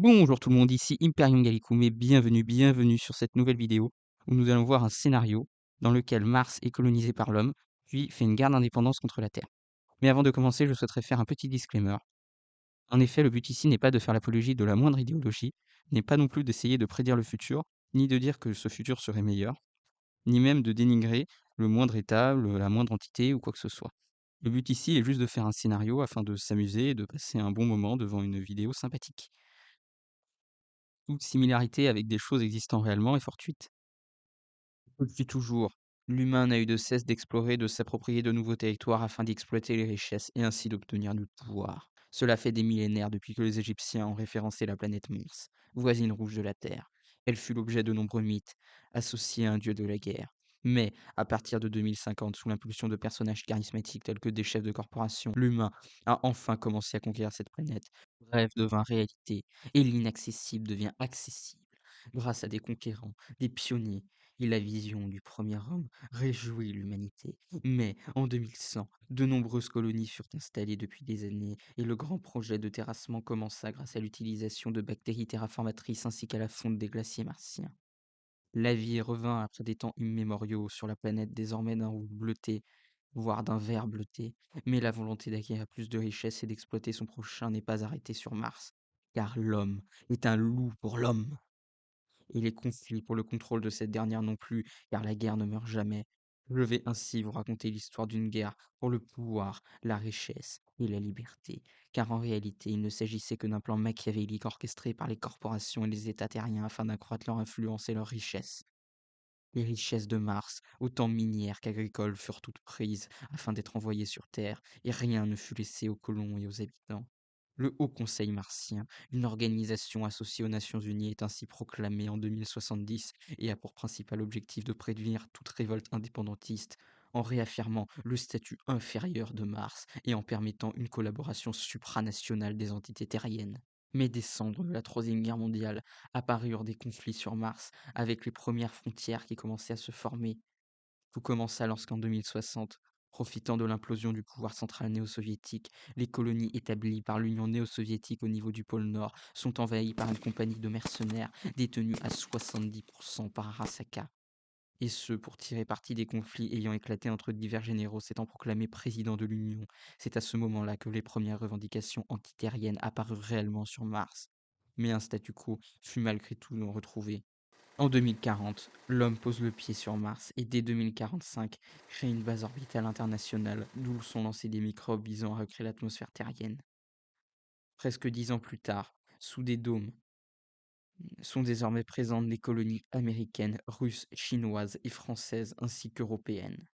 Bonjour tout le monde, ici Imperium Gallicum et bienvenue sur cette nouvelle vidéo où nous allons voir un scénario dans lequel Mars est colonisé par l'homme, puis fait une guerre d'indépendance contre la Terre. Mais avant de commencer, je souhaiterais faire un petit disclaimer. En effet, le but ici n'est pas de faire l'apologie de la moindre idéologie, n'est pas non plus d'essayer de prédire le futur, ni de dire que ce futur serait meilleur, ni même de dénigrer le moindre état, la moindre entité ou quoi que ce soit. Le but ici est juste de faire un scénario afin de s'amuser et de passer un bon moment devant une vidéo sympathique. Toute similarité avec des choses existant réellement est fortuite. Depuis toujours, l'humain n'a eu de cesse d'explorer, de s'approprier de nouveaux territoires afin d'exploiter les richesses et ainsi d'obtenir du pouvoir. Cela fait des millénaires depuis que les Égyptiens ont référencé la planète Mars, voisine rouge de la Terre. Elle fut l'objet de nombreux mythes, associés à un dieu de la guerre. Mais, à partir de 2050, sous l'impulsion de personnages charismatiques tels que des chefs de corporation, l'humain a enfin commencé à conquérir cette planète. Le rêve devint réalité, et l'inaccessible devient accessible, grâce à des conquérants, des pionniers, et la vision du premier homme réjouit l'humanité. Mais en 2100, de nombreuses colonies furent installées depuis des années et le grand projet de terrassement commença grâce à l'utilisation de bactéries terraformatrices ainsi qu'à la fonte des glaciers martiens. La vie revint après des temps immémoriaux sur la planète désormais d'un rouge bleuté, voire d'un vert bleuté, mais la volonté d'acquérir plus de richesses et d'exploiter son prochain n'est pas arrêtée sur Mars, car l'homme est un loup pour l'homme et les conflits pour le contrôle de cette dernière non plus, car la guerre ne meurt jamais. Je vais ainsi vous raconter l'histoire d'une guerre pour le pouvoir, la richesse et la liberté, car en réalité il ne s'agissait que d'un plan machiavélique orchestré par les corporations et les États terriens afin d'accroître leur influence et leur richesse. Les richesses de Mars, autant minières qu'agricoles, furent toutes prises afin d'être envoyées sur Terre, et rien ne fut laissé aux colons et aux habitants. Le Haut Conseil martien, une organisation associée aux Nations Unies, est ainsi proclamé en 2070 et a pour principal objectif de prévenir toute révolte indépendantiste en réaffirmant le statut inférieur de Mars et en permettant une collaboration supranationale des entités terriennes. Mais décembre de la Troisième Guerre mondiale apparurent des conflits sur Mars avec les premières frontières qui commençaient à se former. Tout commença lorsqu'en 2060, profitant de l'implosion du pouvoir central néo-soviétique, les colonies établies par l'Union néo-soviétique au niveau du pôle Nord sont envahies par une compagnie de mercenaires détenue à 70% par Arasaka. Et ce, pour tirer parti des conflits ayant éclaté entre divers généraux s'étant proclamés président de l'Union. C'est à ce moment-là que les premières revendications antiterriennes apparurent réellement sur Mars. Mais un statu quo fut malgré tout non retrouvé. En 2040, l'homme pose le pied sur Mars et dès 2045 crée une base orbitale internationale d'où sont lancés des microbes visant à recréer l'atmosphère terrienne. Presque 10 ans plus tard, sous des dômes, sont désormais présentes des colonies américaines, russes, chinoises et françaises ainsi qu'européennes.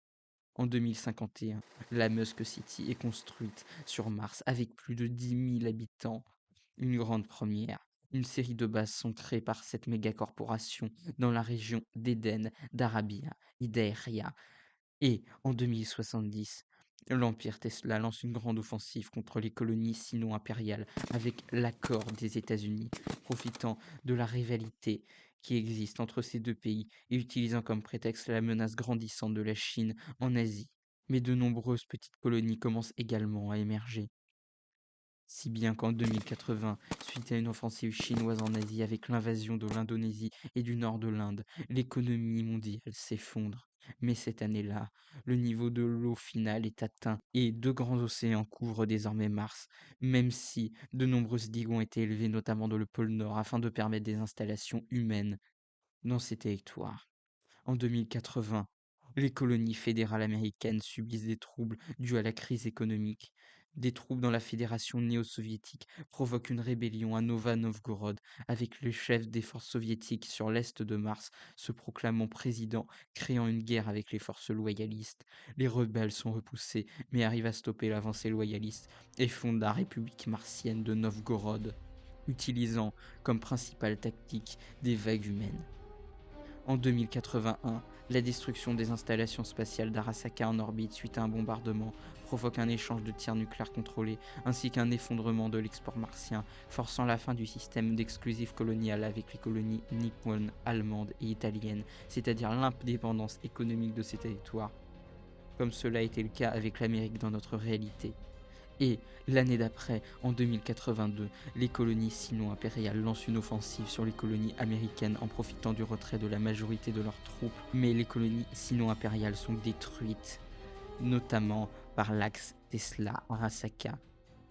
En 2051, la Musk City est construite sur Mars avec plus de 10 000 habitants, une grande première. Une série de bases sont créées par cette méga-corporation dans la région d'Éden, d'Arabia et d'Aeria. Et en 2070, l'Empire Tesla lance une grande offensive contre les colonies sino-impériales avec l'accord des États-Unis, profitant de la rivalité qui existe entre ces deux pays et utilisant comme prétexte la menace grandissante de la Chine en Asie. Mais de nombreuses petites colonies commencent également à émerger. Si bien qu'en 2080, suite à une offensive chinoise en Asie avec l'invasion de l'Indonésie et du nord de l'Inde, l'économie mondiale s'effondre. Mais cette année-là, le niveau de l'eau final est atteint et deux grands océans couvrent désormais Mars, même si de nombreuses digues ont été élevées notamment dans le pôle Nord afin de permettre des installations humaines dans ces territoires. En 2080, les colonies fédérales américaines subissent des troubles dus à la crise économique. Des troupes dans la fédération néo-soviétique provoquent une rébellion à Nova Novgorod avec le chef des forces soviétiques sur l'est de Mars se proclamant président, créant une guerre avec les forces loyalistes. Les rebelles sont repoussés mais arrivent à stopper l'avancée loyaliste et fondent la République martienne de Novgorod, utilisant comme principale tactique des vagues humaines. En 2081, la destruction des installations spatiales d'Arasaka en orbite suite à un bombardement provoque un échange de tirs nucléaires contrôlés ainsi qu'un effondrement de l'export martien, forçant la fin du système d'exclusif colonial avec les colonies nippones, allemandes et italiennes, c'est-à-dire l'indépendance économique de ces territoires, comme cela a été le cas avec l'Amérique dans notre réalité. Et l'année d'après, en 2082, les colonies sino-impériales lancent une offensive sur les colonies américaines en profitant du retrait de la majorité de leurs troupes. Mais les colonies sino-impériales sont détruites, notamment par l'axe Tesla-Arasaka.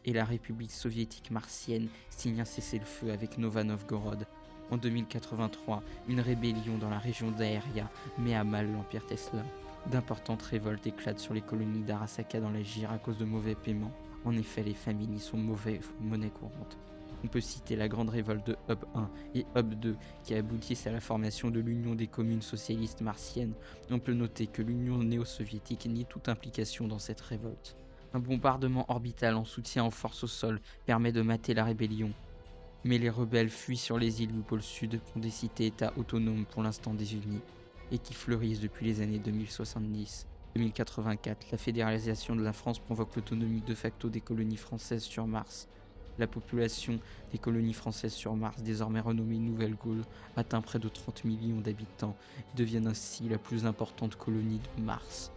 Et la République soviétique martienne signe un cessez-le-feu avec Nova-Novgorod. En 2083, une rébellion dans la région d'Aeria met à mal l'empire Tesla. D'importantes révoltes éclatent sur les colonies d'Arasaka dans la Gire à cause de mauvais paiements. En effet, les familles sont mauvaise monnaie courante. On peut citer la grande révolte de Hub 1 et Hub 2 qui aboutissent à la formation de l'Union des communes socialistes martiennes. On peut noter que l'Union néo-soviétique nie toute implication dans cette révolte. Un bombardement orbital en soutien aux forces au sol permet de mater la rébellion. Mais les rebelles fuient sur les îles du pôle Sud pour des cités-États autonomes pour l'instant désunis et qui fleurissent depuis les années 2070. 2084, la fédéralisation de la France provoque l'autonomie de facto des colonies françaises sur Mars. La population des colonies françaises sur Mars, désormais renommée Nouvelle-Gaule, atteint près de 30 millions d'habitants et devient ainsi la plus importante colonie de Mars.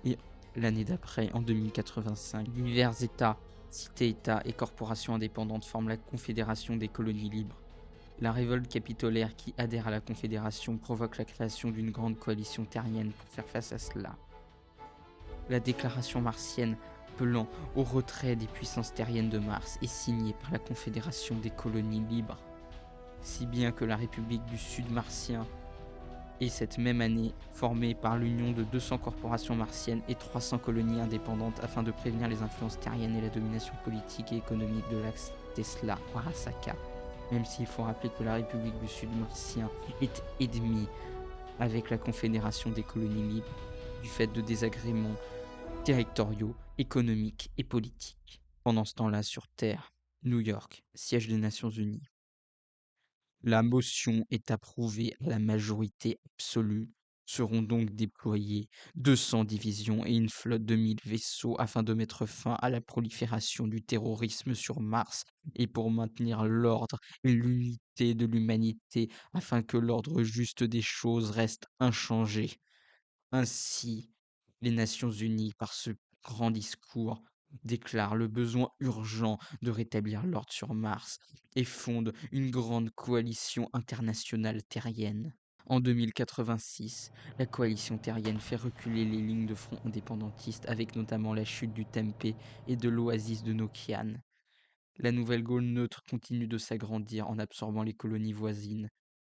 Et l'année d'après, en 2085, divers États, cités-États et corporations indépendantes forment la Confédération des colonies libres. La révolte capitolaire qui adhère à la Confédération provoque la création d'une grande coalition terrienne pour faire face à cela. La déclaration martienne appelant au retrait des puissances terriennes de Mars est signée par la Confédération des colonies libres, si bien que la République du Sud martien est cette même année formée par l'union de 200 corporations martiennes et 300 colonies indépendantes afin de prévenir les influences terriennes et la domination politique et économique de l'axe Tesla-Arasaka. Même s'il faut rappeler que la République du Sud martien est ennemie avec la Confédération des colonies libres du fait de désagréments territoriaux, économiques et politiques. Pendant ce temps-là, sur Terre, New York, siège des Nations Unies. La motion est approuvée à la majorité absolue. Seront donc déployées 200 divisions et une flotte de 1000 vaisseaux afin de mettre fin à la prolifération du terrorisme sur Mars et pour maintenir l'ordre et l'unité de l'humanité afin que l'ordre juste des choses reste inchangé. Ainsi, les Nations Unies, par ce grand discours, déclarent le besoin urgent de rétablir l'ordre sur Mars et fondent une grande coalition internationale terrienne. En 2086, la coalition terrienne fait reculer les lignes de front indépendantistes avec notamment la chute du Tempe et de l'oasis de Nokian. La Nouvelle-Gaule neutre continue de s'agrandir en absorbant les colonies voisines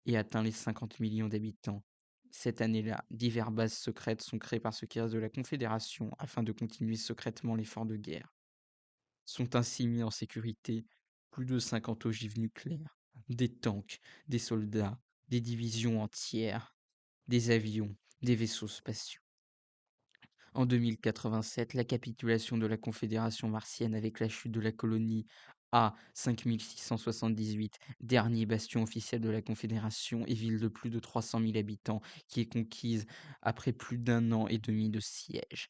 et atteint les 50 millions d'habitants. Cette année-là, diverses bases secrètes sont créées par ce qui reste de la Confédération afin de continuer secrètement l'effort de guerre. Sont ainsi mis en sécurité plus de 50 ogives nucléaires, des tanks, des soldats, des divisions entières, des avions, des vaisseaux spatiaux. En 2087, la capitulation de la Confédération martienne avec la chute de la colonie A5678, dernier bastion officiel de la Confédération et ville de plus de 300 000 habitants, qui est conquise après plus d'un an et demi de siège.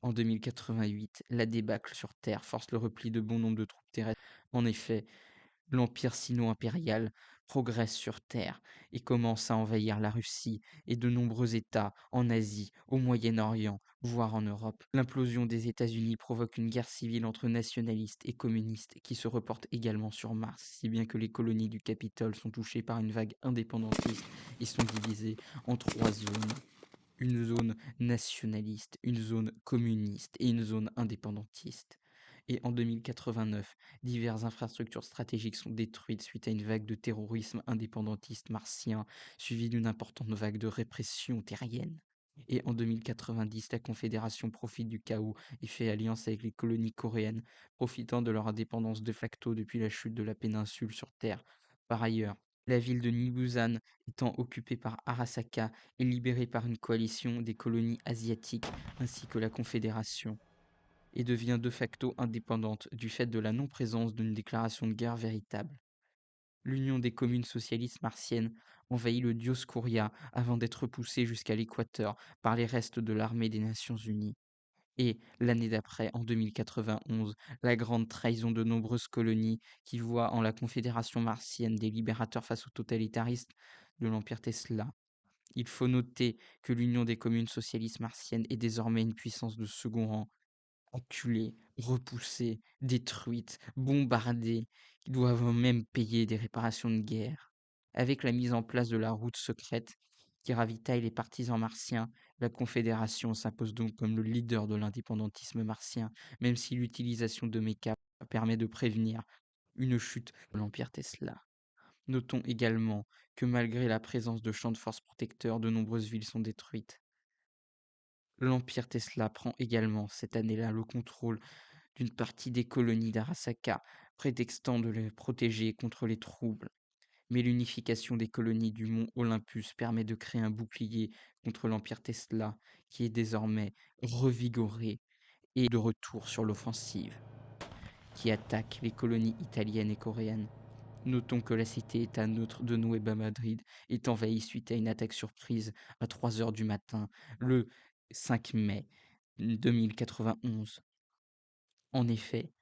En 2088, la débâcle sur Terre force le repli de bon nombre de troupes terrestres. En effet, l'Empire sino-impérial progresse sur Terre et commence à envahir la Russie et de nombreux États en Asie, au Moyen-Orient, voire en Europe. L'implosion des États-Unis provoque une guerre civile entre nationalistes et communistes qui se reporte également sur Mars, si bien que les colonies du Capitole sont touchées par une vague indépendantiste et sont divisées en 3 zones. Une zone nationaliste, une zone communiste et une zone indépendantiste. Et en 2089, diverses infrastructures stratégiques sont détruites suite à une vague de terrorisme indépendantiste martien, suivie d'une importante vague de répression terrienne. Et en 2090, la Confédération profite du chaos et fait alliance avec les colonies coréennes, profitant de leur indépendance de facto depuis la chute de la péninsule sur Terre. Par ailleurs, la ville de Nibusan étant occupée par Arasaka est libérée par une coalition des colonies asiatiques ainsi que la Confédération et devient de facto indépendante du fait de la non-présence d'une déclaration de guerre véritable. L'Union des communes socialistes martiennes envahit le Dioscuria avant d'être poussée jusqu'à l'équateur par les restes de l'armée des Nations Unies. Et l'année d'après, en 2091, la grande trahison de nombreuses colonies qui voient en la Confédération martienne des libérateurs face aux totalitaristes de l'Empire Tesla. Il faut noter que l'Union des communes socialistes martiennes est désormais une puissance de second rang acculées, repoussées, détruites, bombardées, qui doivent même payer des réparations de guerre. Avec la mise en place de la route secrète qui ravitaille les partisans martiens, la Confédération s'impose donc comme le leader de l'indépendantisme martien, même si l'utilisation de méca permet de prévenir une chute de l'Empire Tesla. Notons également que malgré la présence de champs de force protecteurs, de nombreuses villes sont détruites. L'Empire Tesla prend également cette année-là le contrôle d'une partie des colonies d'Arasaka, prétextant de les protéger contre les troubles. Mais l'unification des colonies du mont Olympus permet de créer un bouclier contre l'Empire Tesla, qui est désormais revigoré et de retour sur l'offensive, qui attaque les colonies italiennes et coréennes. Notons que la cité-État neutre de Nueva Madrid est envahie suite à une attaque surprise à 3 heures du matin, le 5 mai 2091. En effet,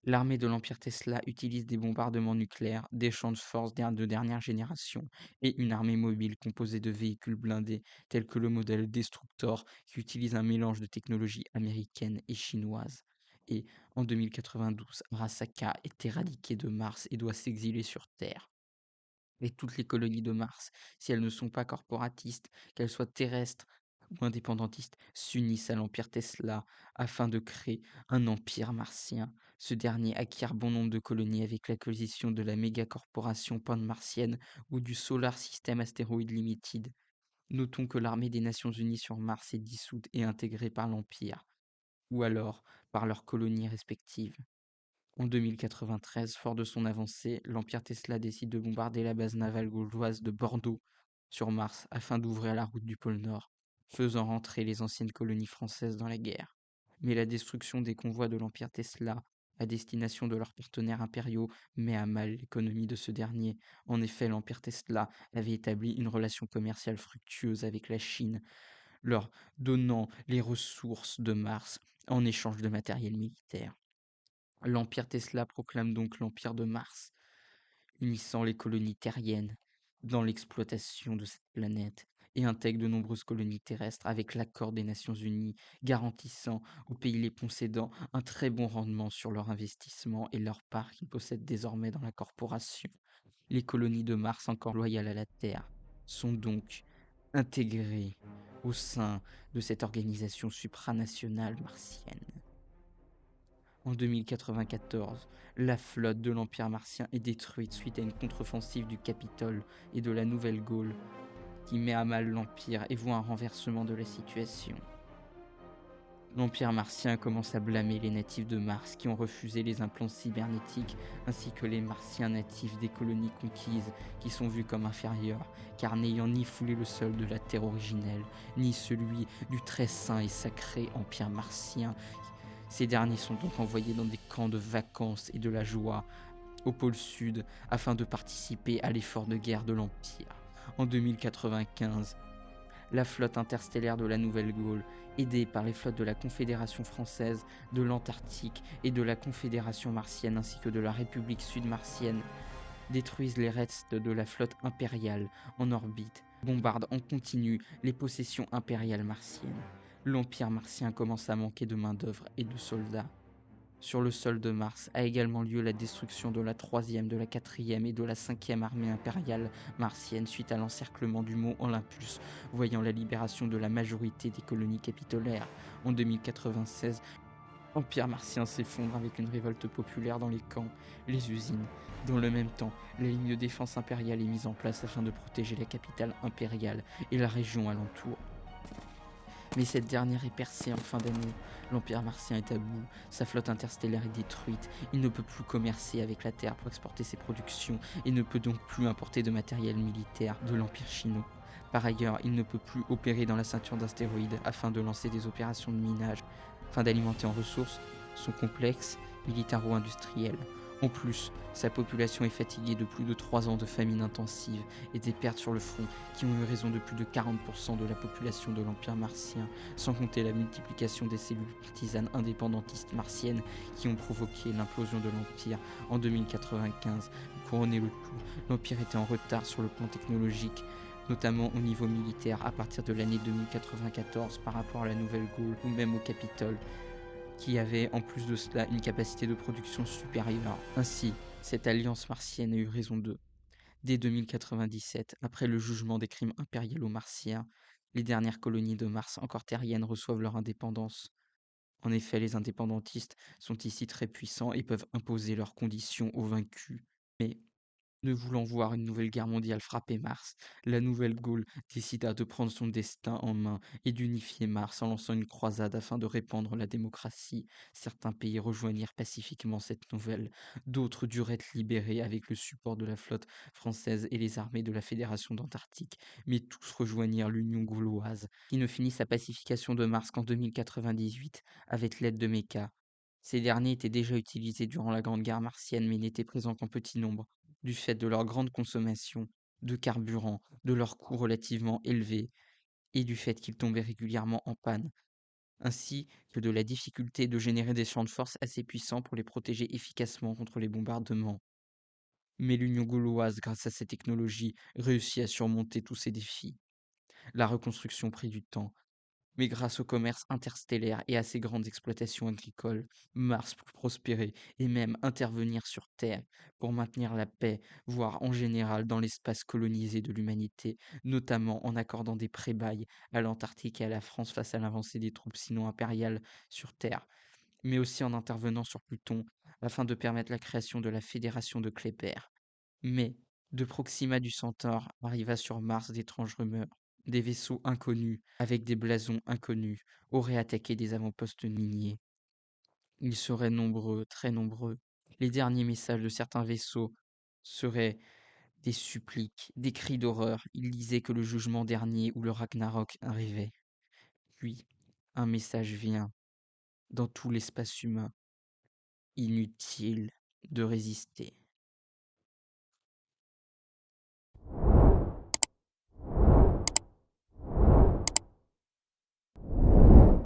l'armée de l'Empire Tesla utilise des bombardements nucléaires, des champs de force de dernière génération et une armée mobile composée de véhicules blindés tels que le modèle Destructor qui utilise un mélange de technologies américaines et chinoises. Et en 2092, Arasaka est éradiquée de Mars et doit s'exiler sur Terre. Et toutes les colonies de Mars, si elles ne sont pas corporatistes, qu'elles soient terrestres ou indépendantistes, s'unissent à l'Empire Tesla afin de créer un empire martien. Ce dernier acquiert bon nombre de colonies avec l'acquisition de la méga-corporation pan-martienne ou du Solar System Asteroid Limited. Notons que l'armée des Nations Unies sur Mars est dissoute et intégrée par l'Empire, ou alors par leurs colonies respectives. En 2093, fort de son avancée, l'Empire Tesla décide de bombarder la base navale gauloise de Bordeaux sur Mars afin d'ouvrir la route du pôle Nord, faisant rentrer les anciennes colonies françaises dans la guerre. Mais la destruction des convois de l'Empire Tesla à destination de leurs partenaires impériaux met à mal l'économie de ce dernier. En effet, l'Empire Tesla avait établi une relation commerciale fructueuse avec la Chine, leur donnant les ressources de Mars en échange de matériel militaire. L'Empire Tesla proclame donc l'Empire de Mars, unissant les colonies terriennes dans l'exploitation de cette planète et intègre de nombreuses colonies terrestres avec l'accord des Nations Unies, garantissant aux pays les possédant un très bon rendement sur leur investissement et leur part qu'ils possèdent désormais dans la corporation. Les colonies de Mars encore loyales à la Terre sont donc intégrées au sein de cette organisation supranationale martienne. En 2094, la flotte de l'Empire martien est détruite suite à une contre-offensive du Capitole et de la Nouvelle-Gaule qui met à mal l'Empire et voit un renversement de la situation. L'Empire martien commence à blâmer les natifs de Mars qui ont refusé les implants cybernétiques ainsi que les martiens natifs des colonies conquises qui sont vus comme inférieurs car n'ayant ni foulé le sol de la Terre originelle ni celui du très saint et sacré Empire martien. Ces derniers sont donc envoyés dans des camps de vacances et de la joie au pôle sud afin de participer à l'effort de guerre de l'Empire. En 2095, la flotte interstellaire de la Nouvelle-Gaule, aidée par les flottes de la Confédération française, de l'Antarctique et de la Confédération martienne ainsi que de la République sud-martienne, détruisent les restes de la flotte impériale en orbite, bombardent en continu les possessions impériales martiennes. L'Empire martien commence à manquer de main-d'œuvre et de soldats. Sur le sol de Mars a également lieu la destruction de la 3e, de la 4e et de la 5e armée impériale martienne suite à l'encerclement du mont Olympus, voyant la libération de la majorité des colonies capitolaires. En 2096, l'Empire martien s'effondre avec une révolte populaire dans les camps, les usines. Dans le même temps, la ligne de défense impériale est mise en place afin de protéger la capitale impériale et la région alentour. Mais cette dernière est percée en fin d'année. L'Empire martien est à bout, sa flotte interstellaire est détruite, il ne peut plus commercer avec la Terre pour exporter ses productions et ne peut donc plus importer de matériel militaire de l'Empire chinois. Par ailleurs, il ne peut plus opérer dans la ceinture d'astéroïdes afin de lancer des opérations de minage, afin d'alimenter en ressources son complexe militaro-industriel. En plus, sa population est fatiguée de plus de 3 ans de famine intensive et des pertes sur le front qui ont eu raison de plus de 40% de la population de l'Empire martien, sans compter la multiplication des cellules partisanes indépendantistes martiennes qui ont provoqué l'implosion de l'Empire en 2095. Pour couronner le tout, l'Empire était en retard sur le plan technologique, notamment au niveau militaire à partir de l'année 2094 par rapport à la Nouvelle-Gaule ou même au Capitole. qui avait en plus de cela une capacité de production supérieure. Ainsi, cette alliance martienne a eu raison d'eux. Dès 2097, après le jugement des crimes impériaux martiens, les dernières colonies de Mars encore terriennes reçoivent leur indépendance. En effet, les indépendantistes sont ici très puissants et peuvent imposer leurs conditions aux vaincus. Mais ne voulant voir une nouvelle guerre mondiale frapper Mars, la Nouvelle-Gaule décida de prendre son destin en main et d'unifier Mars en lançant une croisade afin de répandre la démocratie. Certains pays rejoignirent pacifiquement cette nouvelle, d'autres durent être libérés avec le support de la flotte française et les armées de la Fédération d'Antarctique, mais tous rejoignirent l'Union gauloise, qui ne finit sa pacification de Mars qu'en 2098 avec l'aide de Mecha. Ces derniers étaient déjà utilisés durant la Grande Guerre martienne mais n'étaient présents qu'en petit nombre du fait de leur grande consommation de carburant, de leur coût relativement élevé et du fait qu'ils tombaient régulièrement en panne, ainsi que de la difficulté de générer des champs de force assez puissants pour les protéger efficacement contre les bombardements. Mais l'Union gauloise, grâce à ses technologies, réussit à surmonter tous ces défis. La reconstruction prit du temps, mais grâce au commerce interstellaire et à ses grandes exploitations agricoles, Mars put prospérer et même intervenir sur Terre pour maintenir la paix, voire en général dans l'espace colonisé de l'humanité, notamment en accordant des pré-bails à l'Antarctique et à la France face à l'avancée des troupes sinon impériales sur Terre, mais aussi en intervenant sur Pluton afin de permettre la création de la Fédération de Kléper. Mais, de Proxima du Centaure arriva sur Mars d'étranges rumeurs. Des vaisseaux inconnus, avec des blasons inconnus, auraient attaqué des avant-postes miniers. Ils seraient nombreux, très nombreux. Les derniers messages de certains vaisseaux seraient des suppliques, des cris d'horreur. Ils disaient que le jugement dernier ou le Ragnarok arrivait. Puis, un message vient, dans tout l'espace humain. Inutile de résister.